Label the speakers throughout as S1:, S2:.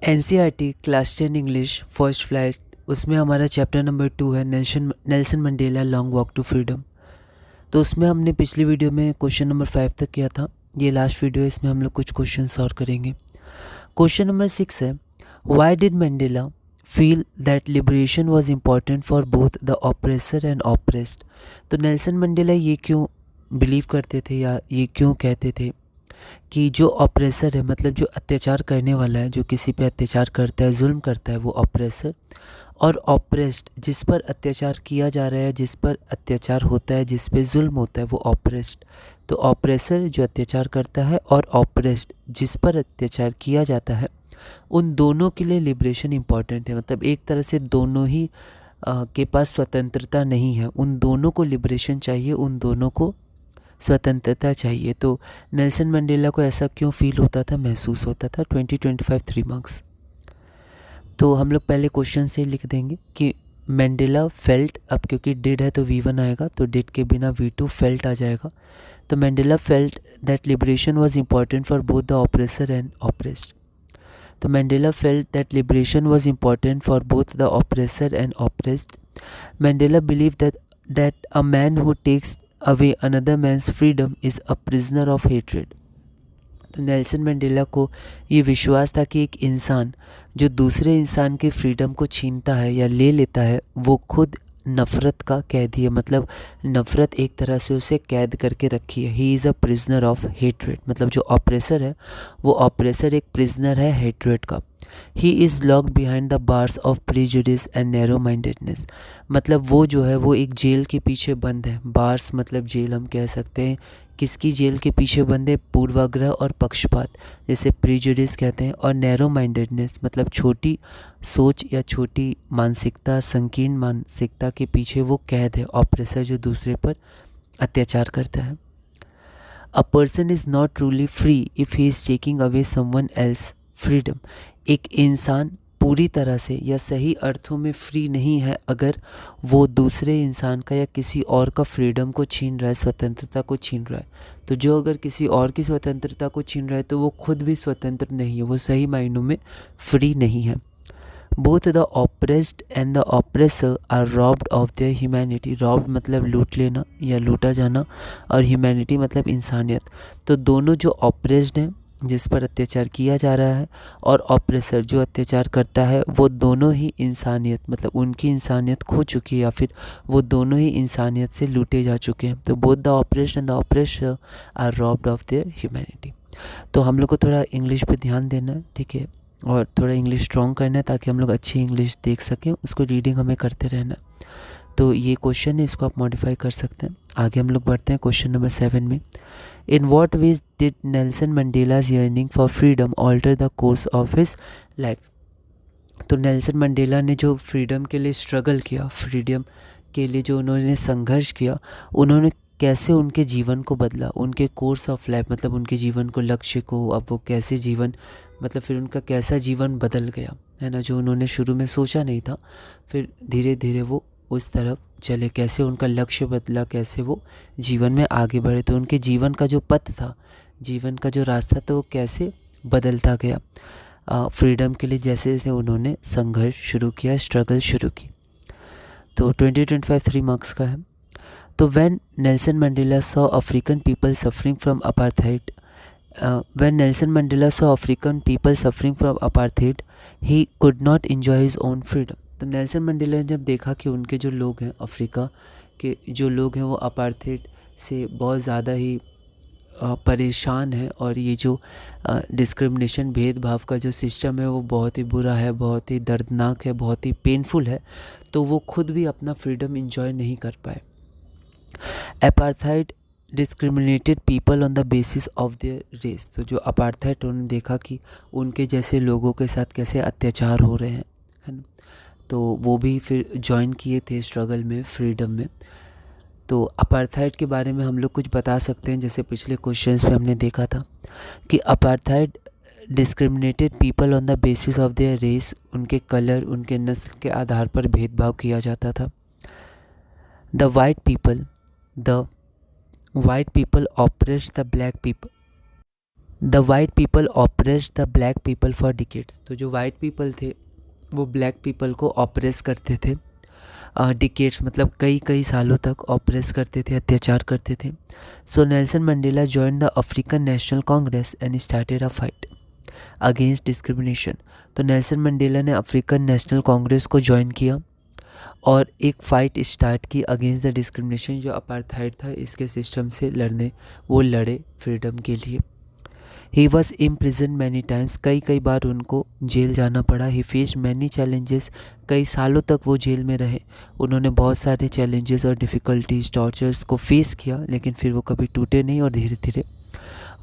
S1: NCERT class 10 English first flight, उसमें हमारा chapter number 2 है Nelson Mandela long walk to freedom. तो उसमें हमने पिछली वीडियो में क्वेश्चन नंबर 5 तक किया था। ये लास्ट वीडियो है, इसमें हम लोग कुछ क्वेश्चन सॉल्व करेंगे। क्वेश्चन नंबर 6 है, why did Mandela feel that liberation was important for both the oppressor and oppressed. तो नेल्सन मंडेला ये क्यों बिलीव करते थे या ये क्यों कहते थे कि जो ऑप्रेसर है, मतलब जो अत्याचार करने वाला है, जो किसी पे अत्याचार करता है, जुल्म करता है, वो ऑप्रेसर, और ऑप्रेस्ड जिस पर अत्याचार किया जा रहा है, जिस पर अत्याचार होता है, जिस पे जुल्म होता है, वो ऑप्रेस्ड। तो ऑप्रेसर जो अत्याचार करता है और ऑप्रेस्ड जिस पर अत्याचार किया जाता है, उन दोनों के लिए लिबरेशन इम्पॉर्टेंट है। मतलब एक तरह से दोनों ही के पास स्वतंत्रता नहीं है, उन दोनों को लिबरेशन चाहिए, उन दोनों को स्वतंत्रता चाहिए। तो नेल्सन मंडेला को ऐसा क्यों फील होता था, महसूस होता था। 2025 3 मार्क्स। तो हम लोग पहले क्वेश्चन से लिख देंगे कि मंडेला फेल्ट, अब क्योंकि डिड है तो V1 आएगा, तो डिड के बिना V2 फेल्ट आ जाएगा। तो Mandela felt that liberation was important for both the oppressor and oppressed. तो Mandela felt that liberation was important for both the oppressor and oppressed. Mandela believe that a man who takes away another man's freedom is a prisoner of hatred. तो Nelson Mandela को ये विश्वास था कि एक इंसान जो दूसरे इंसान के फ्रीडम को छीनता है या ले लेता है, वो खुद नफ़रत का कैदी है। मतलब नफ़रत एक तरह से उसे कैद करके रखी है। He is a prisoner of hatred. मतलब जो ऑप्रेसर है, वो ऑप्रेसर एक प्रिजनर है हेट्रेड का। He is locked behind the bars of prejudice and narrow mindedness. मतलब वो जो है वो एक जेल के पीछे बंद है। बार्स मतलब जेल हम कह सकते हैं। किसकी जेल के पीछे बंद है? पूर्वाग्रह और पक्षपात, जैसे प्रीजुडिस कहते हैं। और नैरो माइंडेडनेस मतलब छोटी सोच या छोटी मानसिकता, संकीर्ण मानसिकता के पीछे वो कैद है, ऑप्रेसर जो दूसरे पर अत्याचार करता है। A person is not truly free if he is taking away someone else freedom. एक इंसान पूरी तरह से या सही अर्थों में फ्री नहीं है अगर वो दूसरे इंसान का या किसी और का फ्रीडम को छीन रहा है, स्वतंत्रता को छीन रहा है। तो जो अगर किसी और की स्वतंत्रता को छीन रहा है तो वो खुद भी स्वतंत्र नहीं है, वो सही मायनों में फ्री नहीं है। Both the oppressed and the oppressor are robbed of their humanity. Robbed मतलब लूट लेना या लूटा जाना, और ह्यूमैनिटी मतलब इंसानियत। तो दोनों जो ऑप्रेस्ड हैं, जिस पर अत्याचार किया जा रहा है, और ऑप्रेसर जो अत्याचार करता है, वो दोनों ही इंसानियत, मतलब उनकी इंसानियत खो चुकी है या फिर वो दोनों ही इंसानियत से लूटे जा चुके हैं। तो both the oppressed and the oppressor are robbed of their humanity. तो हम लोग को थोड़ा इंग्लिश पे ध्यान देना है, ठीक है, और थोड़ा इंग्लिश स्ट्रॉन्ग करना है ताकि हम लोग अच्छी इंग्लिश देख सकें। उसको रीडिंग हमें करते रहना है। तो ये क्वेश्चन है, इसको आप मॉडिफाई कर सकते हैं। आगे हम लोग बढ़ते हैं क्वेश्चन नंबर 7 में। In what ways did Nelson Mandela's yearning for freedom alter the course of his life. तो नेल्सन मंडेला ने जो फ्रीडम के लिए स्ट्रगल किया, फ्रीडम के लिए जो उन्होंने संघर्ष किया, उन्होंने कैसे उनके जीवन को बदला, उनके कोर्स ऑफ लाइफ मतलब उनके जीवन को, लक्ष्य को, अब वो कैसे जीवन, मतलब फिर उनका कैसा जीवन बदल गया, है ना। जो उन्होंने शुरू में सोचा नहीं था, फिर धीरे धीरे वो उस तरफ चले, कैसे उनका लक्ष्य बदला, कैसे वो जीवन में आगे बढ़े। तो उनके जीवन का जो पथ था, जीवन का जो रास्ता था, वो कैसे बदलता गया फ्रीडम के लिए, जैसे जैसे उन्होंने संघर्ष शुरू किया, स्ट्रगल शुरू की। तो 2025 3 मार्क्स का है। तो when Nelson Mandela saw African people suffering from apartheid, when Nelson Mandela saw African people suffering from apartheid, he could not enjoy his own freedom. तो नेल्सन मंडेला ने जब देखा कि उनके जो लोग हैं, अफ्रीका के जो लोग हैं, वो अपार्थाइड से बहुत ज़्यादा ही परेशान है, और ये जो डिस्क्रिमिनेशन, भेदभाव का जो सिस्टम है, वो बहुत ही बुरा है, बहुत ही दर्दनाक है, बहुत ही पेनफुल है, तो वो खुद भी अपना फ्रीडम इंजॉय नहीं कर पाए। Apartheid discriminated people on the basis of their race. तो जो अपार्थाइड, उन्होंने देखा कि उनके जैसे लोगों के साथ कैसे अत्याचार हो रहे हैं, है ना। तो वो भी फिर ज्वाइन किए थे स्ट्रगल में, फ्रीडम में। तो अपार्थाइड के बारे में हम लोग कुछ बता सकते हैं। जैसे पिछले क्वेश्चंस में हमने देखा था कि apartheid discriminated people on the basis of their race, उनके कलर, उनके नस्ल के आधार पर भेदभाव किया जाता था। The white people oppress the black people. The white people oppressed the black people for decades. तो जो वाइट पीपल थे वो ब्लैक पीपल को ऑपरेस करते थे, डिकेड्स मतलब कई कई सालों तक ऑपरेस करते थे, अत्याचार करते थे। So Nelson Mandela join the African National Congress and started a fight against discrimination. तो नेल्सन मंडेला ने अफ्रीकन नेशनल कांग्रेस को ज्वाइन किया और एक फ़ाइट स्टार्ट की अगेंस्ट द डिस्क्रिमिनेशन, जो अपार्थाइड था इसके सिस्टम से वो लड़े फ्रीडम के लिए। He was imprison many times, कई बार उनको जेल जाना पड़ा। ही फेस्ड मैनी चैलेंजेस, कई सालों तक वो जेल में रहे। उन्होंने बहुत सारे चैलेंजेस और डिफ़िकल्टीज, टॉर्चर्स को फेस किया, लेकिन फिर वो कभी टूटे नहीं और धीरे धीरे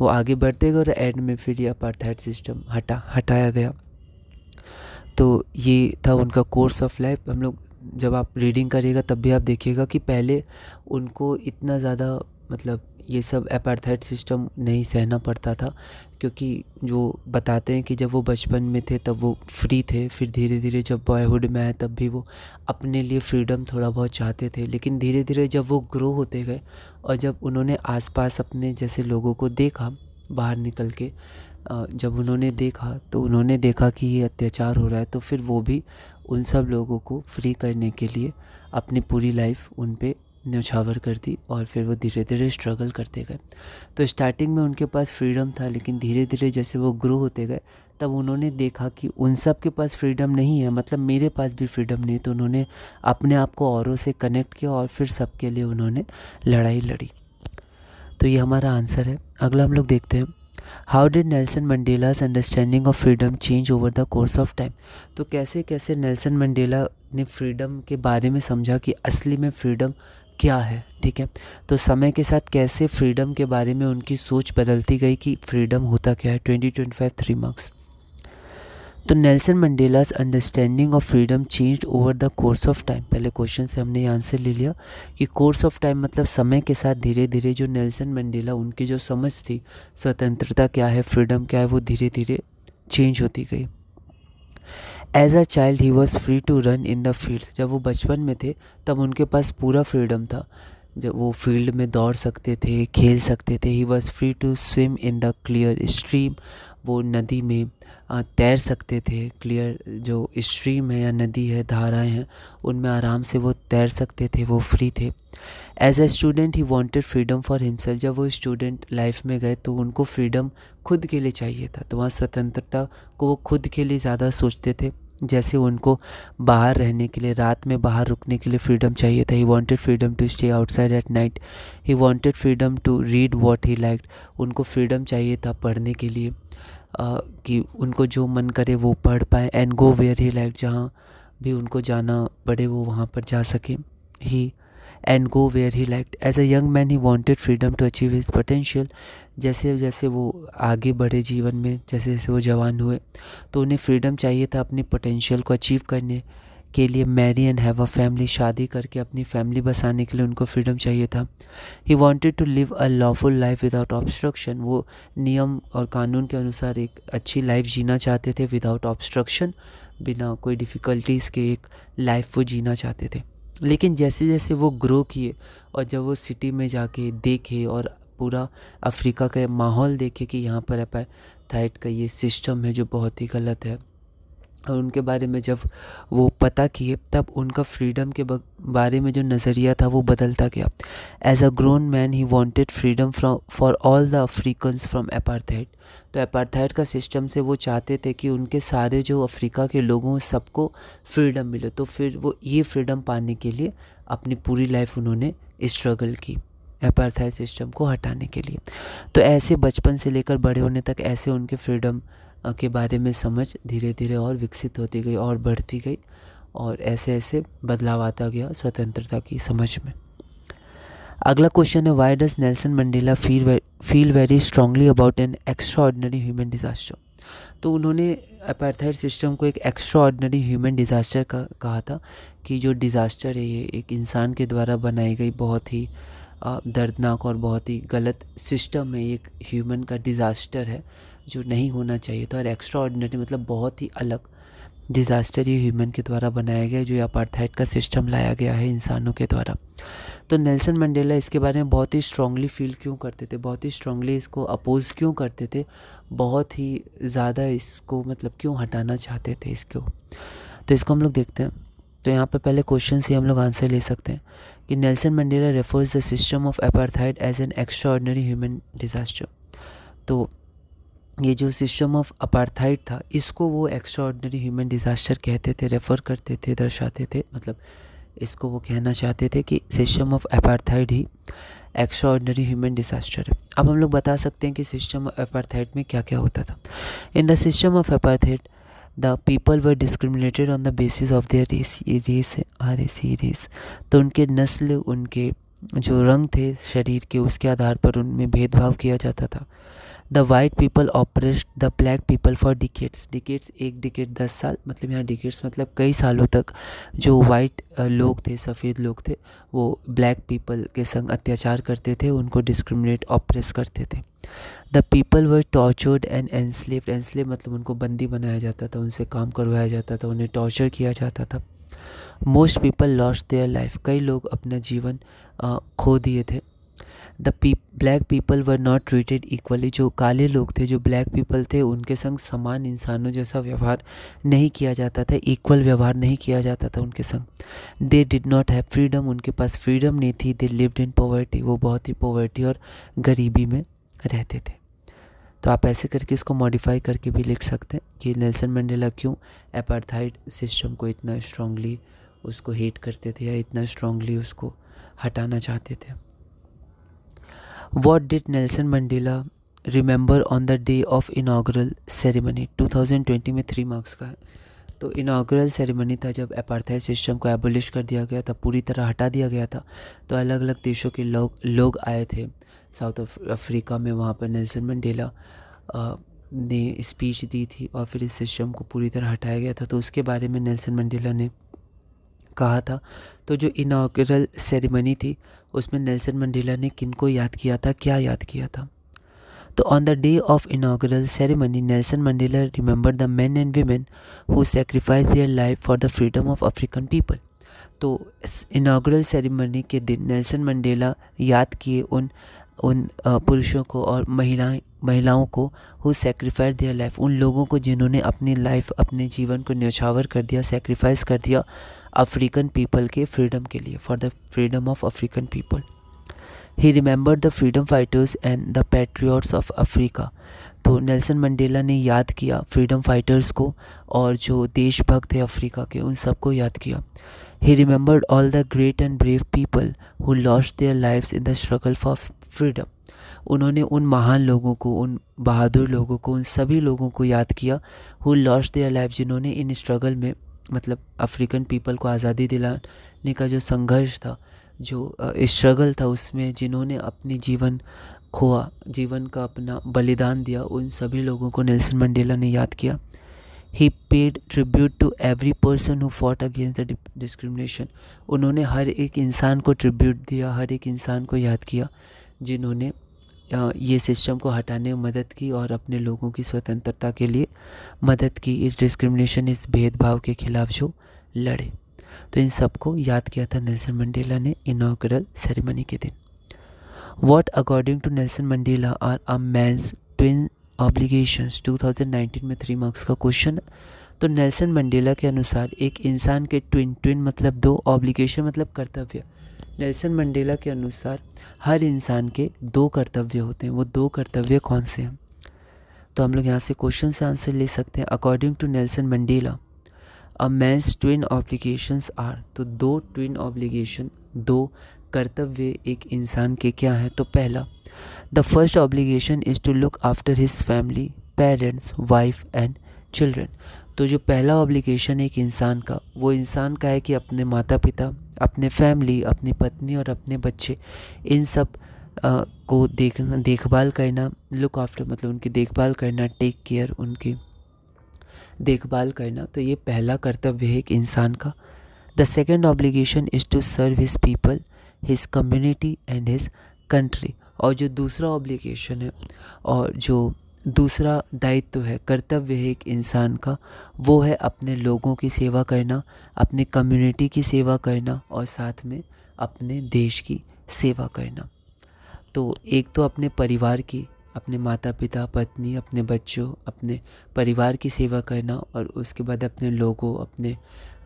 S1: वो आगे बढ़ते गए और एंड में फिर ये अपार्थाइड सिस्टम हटाया गया। तो ये था उनका कोर्स ऑफ लाइफ। हम लोग जब आप रीडिंग करिएगा तब भी आप देखिएगा कि पहले उनको इतना ज़्यादा मतलब ये सब अपार्थाइड सिस्टम नहीं सहना पड़ता था, क्योंकि जो बताते हैं कि जब वो बचपन में थे तब वो फ्री थे, फिर धीरे धीरे जब बॉयहुड में आए तब भी वो अपने लिए फ्रीडम थोड़ा बहुत चाहते थे, लेकिन धीरे धीरे जब वो ग्रो होते गए और जब उन्होंने आसपास अपने जैसे लोगों को देखा बाहर निकल के, जब उन्होंने देखा तो उन्होंने देखा कि ये अत्याचार हो रहा है, तो फिर वो भी उन सब लोगों को फ्री करने के लिए अपनी पूरी लाइफ उन पे न्यौछावर कर दी और फिर वो धीरे धीरे स्ट्रगल करते गए। तो स्टार्टिंग में उनके पास फ्रीडम था, लेकिन धीरे धीरे जैसे वो ग्रो होते गए तब उन्होंने देखा कि उन सब के पास फ्रीडम नहीं है, मतलब मेरे पास भी फ्रीडम नहीं। तो उन्होंने अपने आप को औरों से कनेक्ट किया और फिर सबके लिए उन्होंने लड़ाई लड़ी। तो ये हमारा आंसर है। अगला हम लोग देखते हैं, how did Nelson Mandela's understanding of freedom change over the course of time. तो कैसे कैसे नेल्सन मंडेला ने फ्रीडम के बारे में समझा कि असली में फ्रीडम क्या है, ठीक है। तो समय के साथ कैसे फ्रीडम के बारे में उनकी सोच बदलती गई कि फ्रीडम होता क्या है। 2025 3 मार्क्स। तो Nelson Mandela's understanding of freedom changed over the course of time. पहले क्वेश्चन से हमने ये आंसर ले लिया कि कोर्स ऑफ टाइम मतलब समय के साथ धीरे धीरे जो नेल्सन मंडेला उनकी जो समझ थी स्वतंत्रता क्या है, फ्रीडम क्या है, वो धीरे धीरे चेंज होती गई। As a child he was free to run in the field. जब वो बचपन में थे तब उनके पास पूरा फ्रीडम था, जब वो फील्ड में दौड़ सकते थे, खेल सकते थे। He was free to swim in the clear stream, वो नदी में तैर सकते थे। क्लियर जो स्ट्रीम है या नदी है, धाराएं हैं, उनमें आराम से वो तैर सकते थे, वो फ्री थे। As a student he wanted freedom for himself. जब वो स्टूडेंट लाइफ में गए तो उनको फ्रीडम खुद के लिए चाहिए था, तो वहाँ स्वतंत्रता को वो खुद के लिए ज़्यादा सोचते थे। जैसे उनको बाहर रहने के लिए, रात में बाहर रुकने के लिए फ्रीडम चाहिए था। He wanted freedom to stay outside at night. He wanted freedom to read what he liked. उनको फ्रीडम चाहिए था पढ़ने के लिए, कि उनको जो मन करे वो पढ़ पाए। And go where he like, जहाँ भी उनको जाना पड़े वो वहाँ पर जा सके। He and go where he liked. As a young man he wanted freedom to achieve his potential. जैसे जैसे वो आगे बढ़े जीवन में, जैसे जैसे वो जवान हुए, तो उन्हें फ्रीडम चाहिए था अपनी पोटेंशियल को अचीव करने के लिए। Marry and have a family, शादी करके अपनी फैमिली बसाने के लिए उनको फ्रीडम चाहिए था। He wanted to live a lawful life without obstruction. वो नियम और कानून के अनुसार एक अच्छी लाइफ जीना चाहते थे, विदाउट ऑब्स्ट्रक्शन, बिना कोई डिफ़िकल्टीज़ के एक लाइफ वो जीना चाहते थे। लेकिन जैसे जैसे वो ग्रो किए और जब वो सिटी में जाके देखे और पूरा अफ्रीका का माहौल देखे कि यहाँ पर अपार्थाइड का ये सिस्टम है जो बहुत ही गलत है, और उनके बारे में जब वो पता किए, तब उनका फ्रीडम के बारे में जो नज़रिया था वो बदलता गया। As a grown man he wanted freedom from for all the Africans from apartheid. तो अपार्थाइड का सिस्टम से वो चाहते थे कि उनके सारे जो अफ्रीका के लोगों सबको फ्रीडम मिले। तो फिर वो ये फ्रीडम पाने के लिए अपनी पूरी लाइफ उन्होंने स्ट्रगल की अपार्थाइड सिस्टम को हटाने के लिए। तो ऐसे बचपन से लेकर बड़े होने तक ऐसे उनके फ्रीडम के बारे में समझ धीरे धीरे और विकसित होती गई और बढ़ती गई, और ऐसे ऐसे बदलाव आता गया स्वतंत्रता की समझ में। अगला क्वेश्चन है, why does Nelson Mandela feel very strongly about an extraordinary human disaster. तो उन्होंने अपार्थाइड सिस्टम को एक एक्स्ट्राऑर्डिनरी ह्यूमन डिज़ास्टर का कहा था, कि जो डिज़ास्टर है ये एक इंसान के द्वारा बनाई गई बहुत ही दर्दनाक और बहुत ही गलत सिस्टम है, एक ह्यूमन का डिज़ास्टर है जो नहीं होना चाहिए था। और एक्स्ट्रा ऑर्डिनरी मतलब बहुत ही अलग, डिज़ास्टर ये ह्यूमन के द्वारा बनाया गया, जो अपार्थाइड का सिस्टम लाया गया है इंसानों के द्वारा। तो नेल्सन मंडेला इसके बारे में बहुत ही स्ट्रांगली फील क्यों करते थे, बहुत ही स्ट्रांगली इसको अपोज क्यों करते थे, बहुत ही ज़्यादा इसको मतलब क्यों हटाना चाहते थे इसको, तो इसको हम लोग देखते हैं। तो यहाँ पे पहले क्वेश्चन से हम लोग आंसर ले सकते हैं कि Nelson Mandela refers the system of apartheid as an extraordinary human disaster. तो ये जो सिस्टम ऑफ अपार्थाइड था, इसको वो एक्स्ट्राऑर्डिनरी ह्यूमन डिज़ास्टर कहते थे, रेफ़र करते थे, दर्शाते थे, मतलब इसको वो कहना चाहते थे कि system of apartheid he extraordinary human disaster है। अब हम लोग बता सकते हैं कि सिस्टम ऑफ अपार्थाइड में क्या क्या होता था। In the system of apartheid the people were discriminated on the basis of their race. ये रेस है रेस, तो उनके नस्ल, उनके जो रंग थे शरीर के, उसके आधार पर उनमें भेदभाव किया जाता था। The white people oppressed the black people for decades. Decades, एक डिकेट 10 साल, मतलब यहाँ डिकेट्स मतलब कई सालों तक जो वाइट लोग थे, सफ़ेद लोग थे, वो ब्लैक पीपल के संग अत्याचार करते थे, उनको डिस्क्रिमिनेट, ऑपरेस करते थे। The people were tortured and enslaved. Enslave मतलब उनको बंदी बनाया जाता था, उनसे काम करवाया जाता था, उन्हें टॉर्चर किया जाता था। Most people lost their life. कई लोग अपना जीवन खो दिए थे। The black people were not treated equally. जो काले लोग थे, जो ब्लैक पीपल थे, उनके संग समान इंसानों जैसा व्यवहार नहीं किया जाता था, इक्वल व्यवहार नहीं किया जाता था उनके संग। They did not have freedom. उनके पास फ्रीडम नहीं थी। They lived in poverty. वो बहुत ही पॉवर्टी और गरीबी में रहते थे। तो आप ऐसे करके इसको मॉडिफाई करके भी लिख सकते हैं कि नेल्सन मंडेला क्यों अपार्थाइड सिस्टम को इतना स्ट्रांगली उसको हेट करते थे या इतना स्ट्रांगली उसको हटाना चाहते थे। What did Nelson Mandela remember on the day of inaugural ceremony? 2020 में 3 मार्क्स का है। तो इनाग्रल सेरेमनी था जब अपार्थाइड सिस्टम को एबोलिश कर दिया गया था, पूरी तरह हटा दिया गया था। तो अलग अलग देशों के लोग आए थे साउथ अफ्रीका में, वहाँ पर नेल्सन मंडेला ने स्पीच दी थी और फिर इस सिस्टम को पूरी तरह हटाया गया था। तो उसके बारे में नेल्सन मंडेला ने कहा था। तो जो इनाग्रल सेरेमनी थी उसमें नेल्सन मंडेला ने किनको याद किया था, क्या याद किया था? तो on the day of inaugural ceremony Nelson Mandela remember the main and women who sacrifice their life for the freedom of African people. तो इनाग्रल सेरेमनी के दिन नेल्सन मंडेला याद किए उन पुरुषों को और महिलाओं को हु सैक्रिफाइस देयर लाइफ, उन लोगों को जिन्होंने अपनी लाइफ, अपने जीवन को न्यौछावर कर दिया, सैक्रिफाइस कर दिया अफ्रीकन पीपल के फ्रीडम के लिए, for the freedom of African people. He remembered the freedom fighters and the patriots of Africa. तो नेल्सन मंडेला ने याद किया फ्रीडम फाइटर्स को और जो देशभक्त थे अफ्रीका के, उन सबको याद किया। ही remembered all the great and brave people who lost their lives in the struggle for freedom. उन्होंने उन महान लोगों को, उन बहादुर लोगों को, उन सभी लोगों को याद किया हु लॉस्ट देयर लाइफ, जिन्होंने इन स्ट्रगल में, मतलब अफ्रीकन पीपल को आज़ादी दिलाने का जो संघर्ष था, जो स्ट्रगल था, उसमें जिन्होंने अपनी जीवन खोआ, जीवन का अपना बलिदान दिया, उन सभी लोगों को नेल्सन मंडेला ने याद किया। He paid tribute to every person who fought against the discrimination. उन्होंने हर एक इंसान को ट्रिब्यूट दिया, हर एक इंसान को याद किया जिन्होंने ये सिस्टम को हटाने में मदद की और अपने लोगों की स्वतंत्रता के लिए मदद की, इस डिस्क्रिमिनेशन, इस भेदभाव के खिलाफ जो लड़े। तो इन सबको याद किया था नेल्सन मंडेला ने इनॉग्रल सेरेमनी के दिन। What according to Nelson Mandela are a man's twin obligations? 2019 में 3 मार्क्स का क्वेश्चन। तो नेल्सन मंडेला के अनुसार एक इंसान के ट्विन मतलब 2, ऑब्लिगेशन मतलब कर्तव्य। नेल्सन मंडेला के अनुसार हर इंसान के 2 कर्तव्य होते हैं। वो 2 कर्तव्य कौन से हैं? तो हम लोग यहाँ से क्वेश्चन से आंसर ले सकते हैं। According to Nelson Mandela a man's twin obligations are. तो 2 ट्विन ऑब्लिगेशन, 2 कर्तव्य एक इंसान के क्या हैं? तो पहला, the first obligation is to look after his family, parents, wife and children. तो जो पहला ऑब्लिगेशन एक इंसान का, वो इंसान का है कि अपने माता पिता, अपने फैमिली, अपनी पत्नी और अपने बच्चे, इन सब को देखभाल करना, लुक आफ्टर मतलब उनकी देखभाल करना, टेक केयर, उनकी देखभाल करना। तो ये पहला कर्तव्य है एक इंसान का। The second obligation is to serve his people, his community and his country. और जो दूसरा ऑब्लिगेशन है और जो दूसरा दायित्व है, कर्तव्य है एक इंसान का, वो है अपने लोगों की सेवा करना, अपनी कम्युनिटी की सेवा करना और साथ में अपने देश की सेवा करना। तो एक तो अपने परिवार की, अपने माता पिता, पत्नी, अपने बच्चों, अपने परिवार की सेवा करना और उसके बाद अपने लोगों, अपने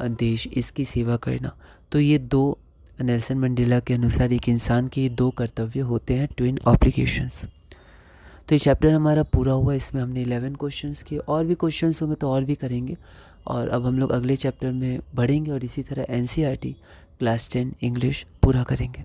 S1: देश, इसकी सेवा करना। तो ये दो, नेल्सन मंडेला के अनुसार एक इंसान के ये दो कर्तव्य होते हैं, ट्विन ऑब्लिगेशंस। तो ये चैप्टर हमारा पूरा हुआ। इसमें हमने 11 क्वेश्चंस किए, और भी क्वेश्चंस होंगे तो और भी करेंगे। और अब हम लोग अगले चैप्टर में बढ़ेंगे और इसी तरह NCERT क्लास 10 इंग्लिश पूरा करेंगे।